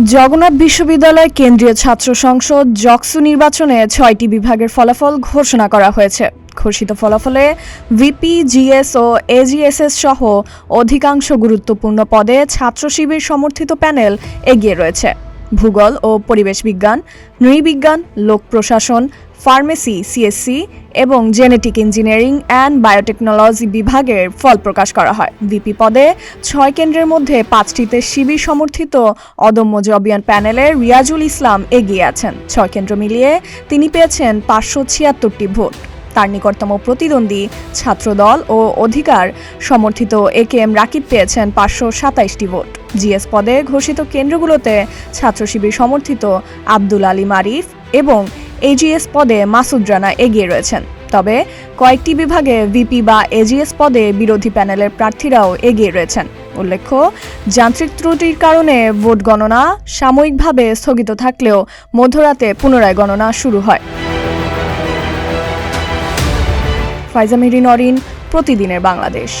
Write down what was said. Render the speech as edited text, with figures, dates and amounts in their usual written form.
জগন্নাথ বিশ্ববিদ্যালয় কেন্দ্রীয় ছাত্র সংসদ জকসু নির্বাচনে ৬টি বিভাগের ফলাফল ঘোষণা করা হয়েছে। ঘোষিত ফলাফলে ভিপি, জিএস ও এজিএসএস সহ অধিকাংশ গুরুত্বপূর্ণ পদে ছাত্র শিবির সমর্থিত প্যানেল এগিয়ে রয়েছে। ভূগোল ও পরিবেশ বিজ্ঞান, নৃবিজ্ঞান, লোক প্রশাসন, ফার্মেসি, সিএসসি এবং জেনেটিক ইঞ্জিনিয়ারিং অ্যান্ড বায়োটেকনোলজি বিভাগের ফল প্রকাশ করা হয়। ভিপি পদে ৬ কেন্দ্রের মধ্যে ৫টিতে শিবির সমর্থিত অদম্য জবিয়ান প্যানেলের রিয়াজুল ইসলাম এগিয়ে আছেন। ৬ কেন্দ্র মিলিয়ে তিনি পেয়েছেন ৫৭৬টি ভোট। তার নিকটতম প্রতিদ্বন্দ্বী ছাত্রদল ও অধিকার সমর্থিত একেএম রাকিব পেয়েছেন ৫২৭টি ভোট। জিএস পদে ঘোষিত কেন্দ্রগুলোতে ছাত্র শিবির সমর্থিত আব্দুল আলী মারিফ এবং এজিএস পদে মাসুদ রানা এগিয়ে রয়েছেন। তবে কয়েকটি বিভাগে ভিপি বা এজিএস পদে বিরোধী প্যানেলের প্রার্থীরাও এগিয়ে রয়েছেন। উল্লেখ্য, যান্ত্রিক ত্রুটির কারণে ভোট গণনা সাময়িকভাবে স্থগিত থাকলেও মধ্যরাতে পুনরায় গণনা শুরু হয়। ফাইজা মেহরিন, প্রতিদিনের বাংলাদেশ।